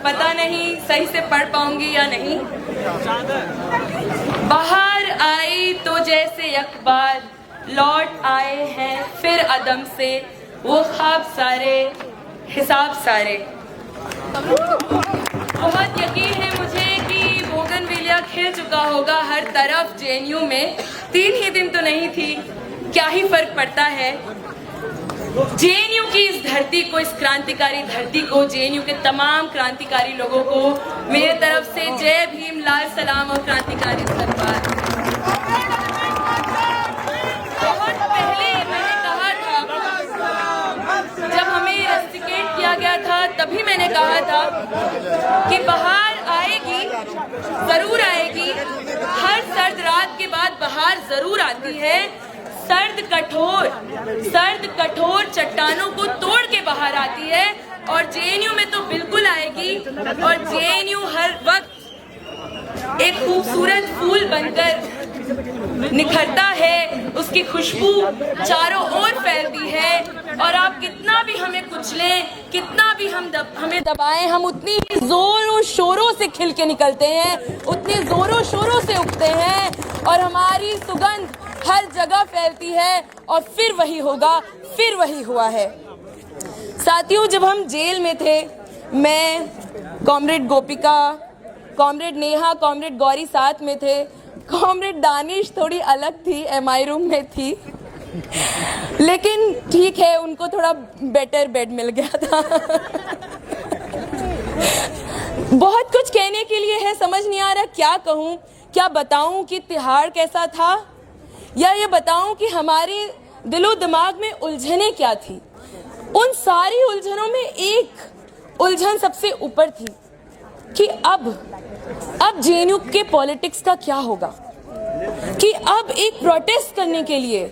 पता नहीं सही से पढ़ पाऊंगी या नहीं। बाहर आई तो जैसे अखबार, लौट आए हैं फिर अदम से वो ख्वाब सारे, हिसाब सारे। बहुत यकीन है मुझे कि बोगनविलिया खिल चुका होगा हर तरफ जेएनयू में। 3 ही दिन तो नहीं थी, क्या ही फर्क पड़ता है। जेएनयू की इस धरती को, इस क्रांतिकारी धरती को, जेएनयू के तमाम क्रांतिकारी लोगों को मेरे तरफ से जय भीम, लाल सलाम और क्रांतिकारी सरकार। बहुत पहले मैंने कहा था, जब हमें रस्टिकेट किया गया था, तभी मैंने कहा था कि बाहर आएगी, जरूर आएगी। हर सर्द रात के बाद बाहर जरूर आती है। सर्द कठोर चट्टानों को तोड़ के बाहर आती है, और जेएनयू में तो बिल्कुल आएगी। और जेएनयू हर वक्त एक खूबसूरत फूल बनकर निखरता है, उसकी खुशबू चारों ओर फैलती है। और आप कितना भी हमें कुचलें, कितना भी हमें दबाएं, हम उतनी ही जोरों शोरों से खिल के निकलते हैं, उतने जोरों शोरों से उगते हैं, और हमारी सुगंध हर जगह फैलती है। और फिर वही होगा, फिर वही हुआ है। साथियों, जब हम जेल में थे, मैं, कॉमरेड गोपिका, कॉमरेड नेहा, कॉमरेड गौरी साथ में थे। कॉमरेड दानिश थोड़ी अलग थी, एमआई रूम में थी, लेकिन ठीक है, उनको थोड़ा बेटर बेड मिल गया था। बहुत कुछ कहने के लिए है, समझ नहीं आ रहा क्या कहूँ। क्या बताऊँ कि तिहाड़ कैसा था, या ये बताऊं कि हमारे दिलो दिमाग में उलझने क्या थी। उन सारी उलझनों में एक उलझन सबसे ऊपर थी कि अब जेएनयू के पॉलिटिक्स का क्या होगा, कि अब एक प्रोटेस्ट करने के लिए,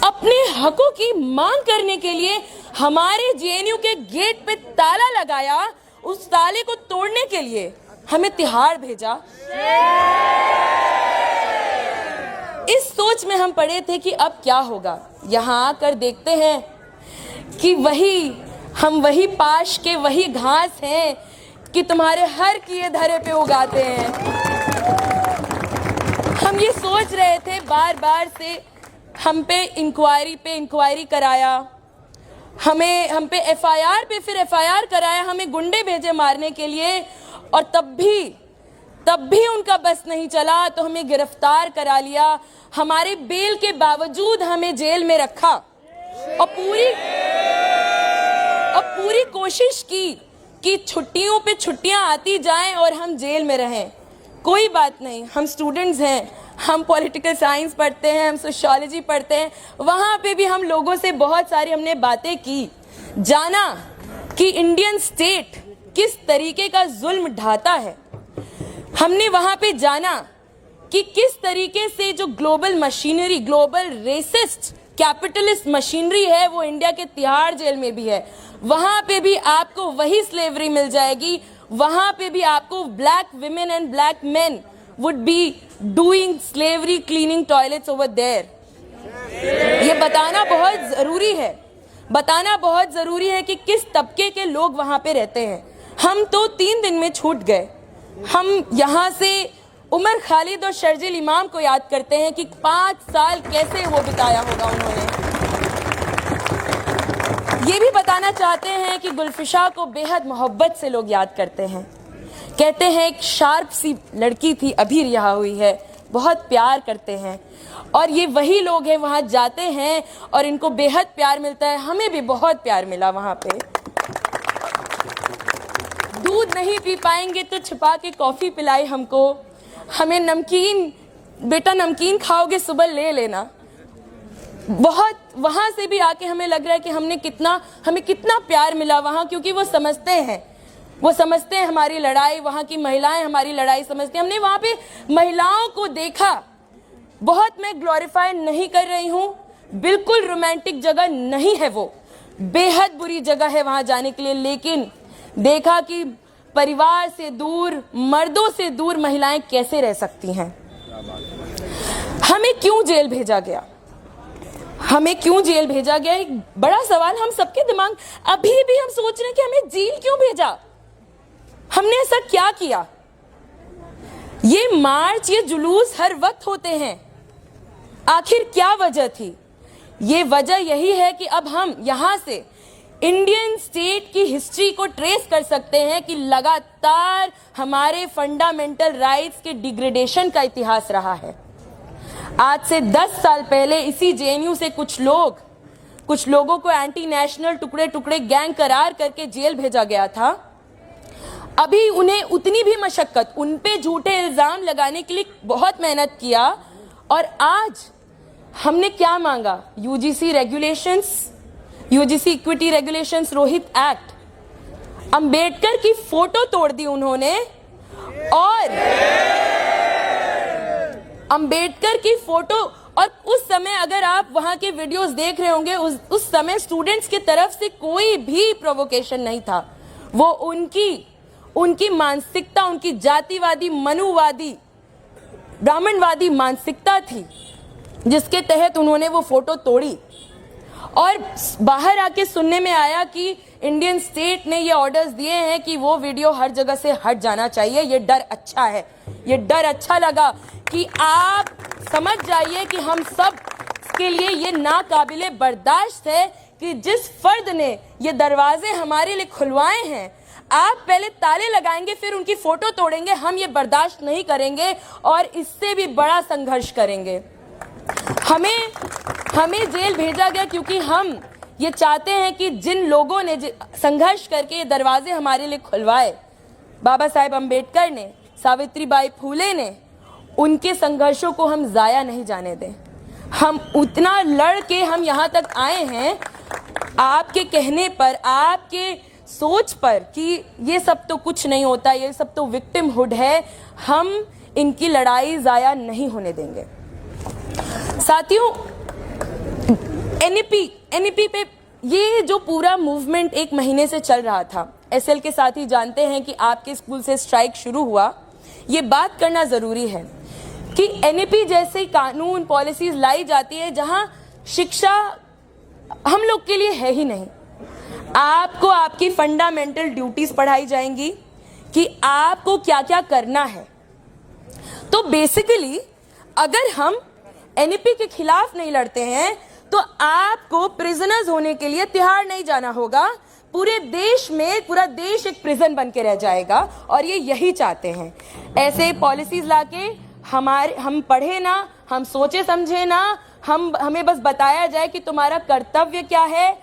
अपने हकों की मांग करने के लिए हमारे जेएनयू के गेट पे ताला लगाया, उस ताले को तोड़ने के लिए हमें तिहाड़ भेजा। इस सोच में हम पड़े थे कि अब क्या होगा। यहाँ आकर देखते हैं कि हम वही पाश के वही घास हैं कि तुम्हारे हर किए धरे पे उगाते हैं। हम ये सोच रहे थे, बार बार से हम पे इंक्वायरी कराया, हम पे एफआईआर पे फिर एफआईआर कराया, हमें गुंडे भेजे मारने के लिए, और तब भी उनका बस नहीं चला तो हमें गिरफ्तार करा लिया। हमारे बेल के बावजूद हमें जेल में रखा, और पूरी कोशिश की कि छुट्टियों पे छुट्टियां आती जाएं और हम जेल में रहें। कोई बात नहीं, हम स्टूडेंट्स हैं, हम पॉलिटिकल साइंस पढ़ते हैं, हम सोशियोलॉजी पढ़ते हैं। वहाँ पे भी हम लोगों से बहुत सारी हमने बातें की, जाना कि इंडियन स्टेट किस तरीके का जुल्म ढाता है। हमने वहाँ पे जाना कि किस तरीके से जो global machinery, global racist capitalist machinery है, वो इंडिया के तिहाड़ जेल में भी है। वहाँ पे भी आपको वही स्लेवरी मिल जाएगी, वहाँ पे भी आपको black women and black men would be doing slavery, cleaning toilets over there. ये बताना बहुत ज़रूरी है कि किस तबके के लोग वहाँ पे रहते हैं। हम तो 3 दिन में छूट गए। हम यहाँ से उमर खालिद और शर्जिल इमाम को याद करते हैं कि 5 साल कैसे वो बिताया होगा उन्होंने। ये भी बताना चाहते हैं कि गुलफिशा को बेहद मोहब्बत से लोग याद करते हैं। कहते हैं एक शार्प सी लड़की थी, अभी रिहा हुई है, बहुत प्यार करते हैं। और ये वही लोग हैं, वहाँ जाते हैं और इनको बेहद प्यार मिलता है। हमें भी बहुत प्यार मिला वहाँ पे। दूध नहीं पी पाएंगे तो छुपा के कॉफ़ी पिलाई हमको। हमें नमकीन, बेटा नमकीन खाओगे सुबह ले लेना। बहुत वहाँ से भी आके हमें लग रहा है कि हमें कितना प्यार मिला वहाँ, क्योंकि वो समझते हैं हमारी लड़ाई, वहाँ की महिलाएं हमारी लड़ाई समझती हैं। हमने वहाँ पे महिलाओं को देखा। बहुत मैं ग्लोरीफाई नहीं कर रही हूँ, बिल्कुल रोमांटिक जगह नहीं है वो, बेहद बुरी जगह है वहाँ जाने के लिए। लेकिन देखा कि परिवार से दूर, मर्दों से दूर महिलाएं कैसे रह सकती हैं। हमें क्यों जेल भेजा गया? एक बड़ा सवाल हम सबके दिमाग, अभी भी हम सोच रहे हैं कि हमें जेल क्यों भेजा। हमने ऐसा क्या किया? ये मार्च, ये जुलूस हर वक्त होते हैं, आखिर क्या वजह थी? ये वजह यही है कि अब हम यहां से इंडियन स्टेट की हिस्ट्री को ट्रेस कर सकते हैं कि लगातार हमारे फंडामेंटल राइट्स के डिग्रेडेशन का इतिहास रहा है। आज से 10 साल पहले इसी जेएनयू से कुछ लोगों को एंटी नेशनल टुकड़े टुकड़े गैंग करार करके जेल भेजा गया था। अभी उन्हें उतनी भी मशक्कत, उन पे झूठे इल्जाम लगाने के लिए बहुत मेहनत किया, और आज हमने क्या मांगा? UGC regulations, UGC equity regulations, Rohit act, Ambedkar की फोटो तोड़ दी उन्होंने, और अंबेडकर की फोटो, और उस समय अगर आप वहां के वीडियोस देख रहे होंगे, उस समय स्टूडेंट्स की तरफ से कोई भी प्रोवोकेशन नहीं था। वो उनकी मानसिकता, उनकी जातिवादी, मनुवादी, ब्राह्मणवादी मानसिकता थी जिसके तहत उन्होंने वो फोटो तोड़ी। और बाहर आके सुनने में आया कि इंडियन स्टेट ने ये ऑर्डर्स दिए हैं कि वो वीडियो हर जगह से हट जाना चाहिए। ये डर अच्छा है, ये डर अच्छा लगा कि आप समझ जाइए कि हम सब के लिए ये नाकाबिले बर्दाश्त है कि जिस फर्द ने ये दरवाजे हमारे लिए खुलवाए हैं, आप पहले ताले लगाएंगे, फिर उनकी फोटो तोड़ेंगे। हम ये बर्दाश्त नहीं करेंगे और इससे भी बड़ा संघर्ष करेंगे। हमें जेल भेजा गया क्योंकि हम ये चाहते हैं कि जिन लोगों ने संघर्ष करके ये दरवाजे हमारे लिए खुलवाए, बाबा साहेब अम्बेडकर ने, सावित्रीबाई फूले ने, उनके संघर्षों को हम जाया नहीं जाने दें। हम उतना लड़ के हम यहाँ तक आए हैं आपके कहने पर, आपके सोच पर कि ये सब तो कुछ नहीं होता, ये सब तो विक्टिमहुड है। हम इनकी लड़ाई जाया नहीं होने देंगे। साथियों, एनईपी पे ये जो पूरा मूवमेंट 1 महीने से चल रहा था, एसएल के साथी जानते हैं कि आपके स्कूल से स्ट्राइक शुरू हुआ। ये बात करना जरूरी है कि एनईपी जैसे कानून, पॉलिसीज लाई जाती है जहां शिक्षा हम लोग के लिए है ही नहीं। आपको आपकी फंडामेंटल ड्यूटीज पढ़ाई जाएंगी कि आपको क्या क्या करना है। तो बेसिकली अगर हम एनईपी के खिलाफ नहीं लड़ते हैं तो आपको प्रिजनर्स होने के लिए तिहाड़ नहीं जाना होगा। पूरे देश में पूरा देश एक प्रिजन बन के रह जाएगा और ये यही चाहते हैं। ऐसे पॉलिसीज लाके हम पढ़े ना, हम सोचे समझे ना, हमें बस बताया जाए कि तुम्हारा कर्तव्य क्या है,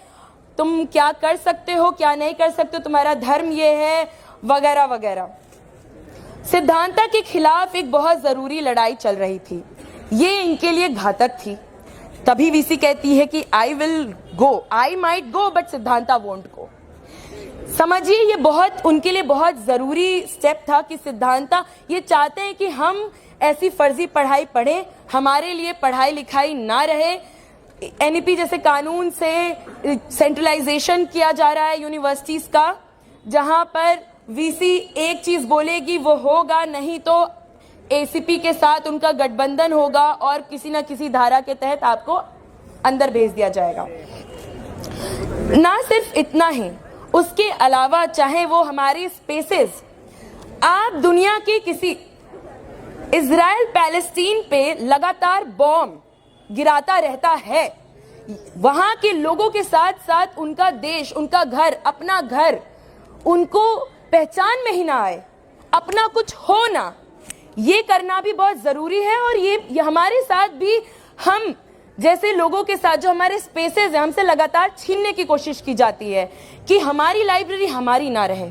तुम क्या कर सकते हो, क्या नहीं कर सकते, तुम्हारा धर्म ये है, वगैरह वगैरह। सिद्धांता के खिलाफ एक बहुत जरूरी लड़ाई चल रही थी। ये इनके लिए घातक थी। तभी वीसी कहती है कि I will go, I might go but Siddhanta won't go. समझिए ये बहुत उनके लिए बहुत जरूरी स्टेप था कि सिद्धांता ये चाहते हैं कि हम ऐसी फर्जी पढ़ाई पढ़ें, हमारे लिए पढ़ाई लिखाई ना रहे। एनईपी जैसे कानून से सेंट्रलाइजेशन किया जा रहा है यूनिवर्सिटीज का, जहां पर वीसी एक चीज बोलेगी वो होगा, नहीं तो एसीपी के साथ उनका गठबंधन होगा और किसी न किसी धारा के तहत आपको अंदर भेज दिया जाएगा। ना सिर्फ इतना ही, उसके अलावा चाहे वो हमारी स्पेसेस, आप दुनिया के किसी इजराइल पैलेस्टीन पे लगातार बॉम्ब गिराता रहता है, वहां के लोगों के साथ साथ उनका देश, उनका घर, अपना घर, उनको पहचान में ही ना आए, अपना कुछ हो ना, ये करना भी बहुत जरूरी है। और ये हमारे साथ भी हम जैसे लोगों के साथ जो हमारे स्पेसेस है, हमसे लगातार छीनने की कोशिश की जाती है कि हमारी लाइब्रेरी हमारी ना रहे,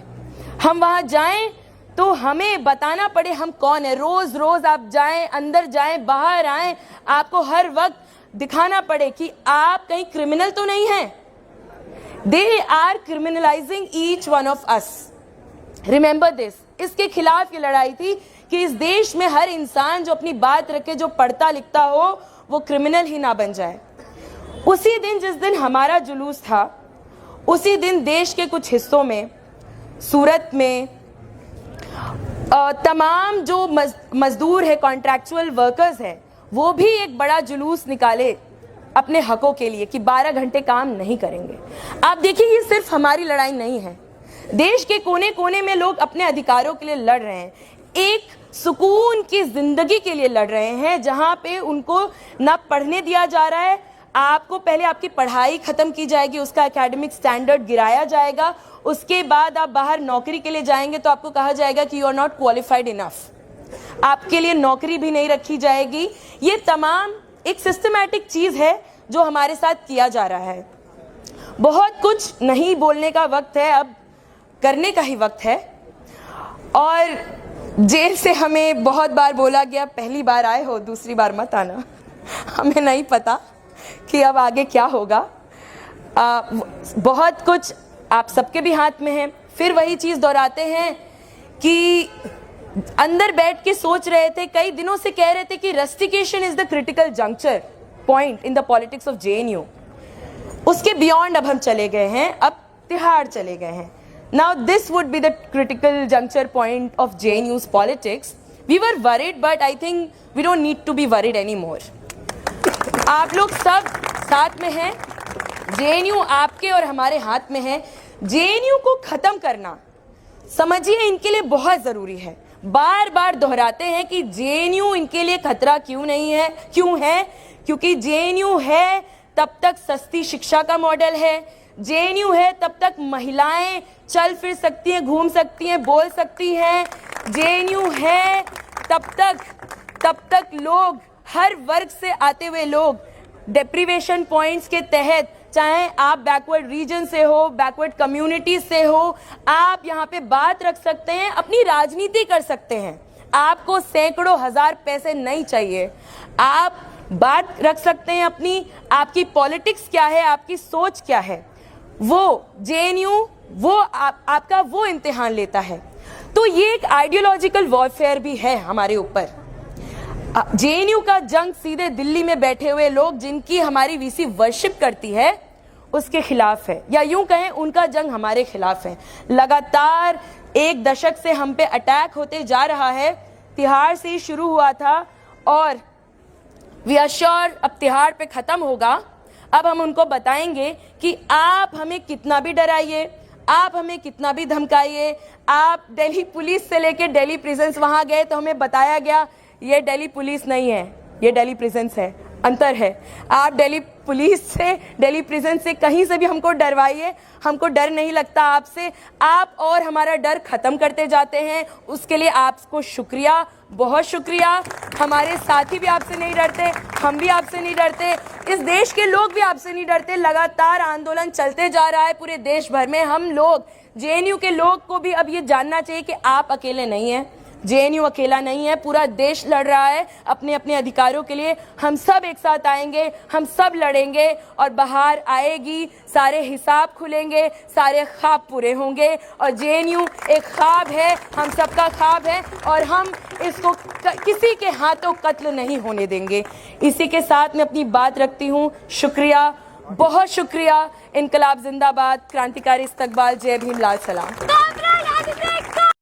हम वहां जाएं तो हमें बताना पड़े हम कौन है। रोज रोज आप जाएं, अंदर जाएं, बाहर आएं, आपको हर वक्त दिखाना पड़े कि आप कहीं क्रिमिनल तो नहीं हैं। They are criminalizing each one of us, remember this. इसके खिलाफ ये लड़ाई थी कि इस देश में हर इंसान जो अपनी बात रखे, जो पढ़ता लिखता हो, वो क्रिमिनल ही ना बन जाए। उसी दिन जिस दिन हमारा जुलूस था, उसी दिन देश के कुछ हिस्सों में, सूरत में तमाम जो मजदूर है, कॉन्ट्रैक्चुअल वर्कर्स है, वो भी एक बड़ा जुलूस निकाले अपने हकों के लिए कि 12 घंटे काम नहीं करेंगे। आप देखिए, ये सिर्फ हमारी लड़ाई नहीं है, देश के कोने कोने में लोग अपने अधिकारों के लिए लड़ रहे हैं, एक सुकून की जिंदगी के लिए लड़ रहे हैं, जहां पे उनको ना पढ़ने दिया जा रहा है। आपको पहले आपकी पढ़ाई खत्म की जाएगी, उसका एकेडमिक स्टैंडर्ड गिराया जाएगा, उसके बाद आप बाहर नौकरी के लिए जाएंगे तो आपको कहा जाएगा कि you are not qualified enough, आपके लिए नौकरी भी नहीं रखी जाएगी। ये तमाम एक सिस्टमैटिक चीज है जो हमारे साथ किया जा रहा है। बहुत कुछ नहीं बोलने का वक्त है, अब करने का ही वक्त है। और जेल से हमें बहुत बार बोला गया, पहली बार आए हो दूसरी बार मत आना। हमें नहीं पता कि अब आगे क्या होगा। बहुत कुछ आप सबके भी हाथ में है। फिर वही चीज़ दोहराते हैं कि अंदर बैठ के सोच रहे थे, कई दिनों से कह रहे थे कि rustication is the critical juncture point in the politics of JNU। उसके बियॉन्ड अब हम चले गए हैं, अब तिहाड़ चले गए हैं। Now this would be the critical juncture point of JNU's politics. We were worried but I think we don't need to be worried any more. आप लोग सब साथ में हैं, JNU आपके और हमारे हाथ में है। JNU को खत्म करना समझिए इनके लिए बहुत जरूरी है। बार बार दोहराते हैं कि JNU इनके लिए खतरा क्यों नहीं है, क्यों है? क्योंकि JNU है तब तक सस्ती शिक्षा का मॉडल है, JNU है तब तक महिलाएं चल फिर सकती हैं, घूम सकती हैं, बोल सकती हैं, JNU है तब तक लोग, हर वर्ग से आते हुए लोग डेप्रीवेशन पॉइंट्स के तहत, चाहे आप बैकवर्ड रीजन से हो, बैकवर्ड कम्युनिटी से हो, आप यहाँ पे बात रख सकते हैं, अपनी राजनीति कर सकते हैं। आपको सैकड़ों हजार पैसे नहीं चाहिए, आप बात रख सकते हैं अपनी, आपकी पॉलिटिक्स क्या है, आपकी सोच क्या है, वो JNU वो आपका वो इम्तिहान लेता है। तो ये एक आइडियोलॉजिकल वॉरफेयर भी है हमारे ऊपर। JNU का जंग सीधे दिल्ली में बैठे हुए लोग, जिनकी हमारी VC वर्शिप करती है, उसके खिलाफ है, या यूं कहें उनका जंग हमारे खिलाफ है। लगातार एक दशक से हम पे अटैक होते जा रहा है। तिहाड़ से ही शुरू हुआ था और वी आर श्योर अब तिहाड़ पे खत्म होगा। अब हम उनको बताएंगे कि आप हमें कितना भी डराइए, आप हमें कितना भी धमकाइए। आप दिल्ली पुलिस से लेके दिल्ली प्रिजन्स वहां गए तो हमें बताया गया ये दिल्ली पुलिस नहीं है, ये दिल्ली प्रिजन्स है, अंतर है। आप दिल्ली पुलिस से, दिल्ली प्रिजन से, कहीं से भी हमको डरवाइए, हमको डर नहीं लगता आपसे। आप और हमारा डर खत्म करते जाते हैं, उसके लिए आपको शुक्रिया, बहुत शुक्रिया। हमारे साथी भी आपसे नहीं डरते, हम भी आपसे नहीं डरते, इस देश के लोग भी आपसे नहीं डरते। लगातार आंदोलन चलते जा रहा है पूरे देश भर में। हम लोग, JNU के लोग को भी अब ये जानना चाहिए कि आप अकेले नहीं हैं, JNU अकेला नहीं है, पूरा देश लड़ रहा है अपने अपने अधिकारों के लिए। हम सब एक साथ आएंगे, हम सब लड़ेंगे और बाहर आएगी, सारे हिसाब खुलेंगे, सारे ख्वाब पूरे होंगे। और JNU एक ख्वाब है, हम सबका ख्वाब है और हम इसको किसी के हाथों कत्ल नहीं होने देंगे। इसी के साथ मैं अपनी बात रखती हूँ। शुक्रिया, बहुत शुक्रिया। इनकलाब जिंदाबाद, क्रांतिकारी इस्तकबाल, जय भीम, लाल सलाम।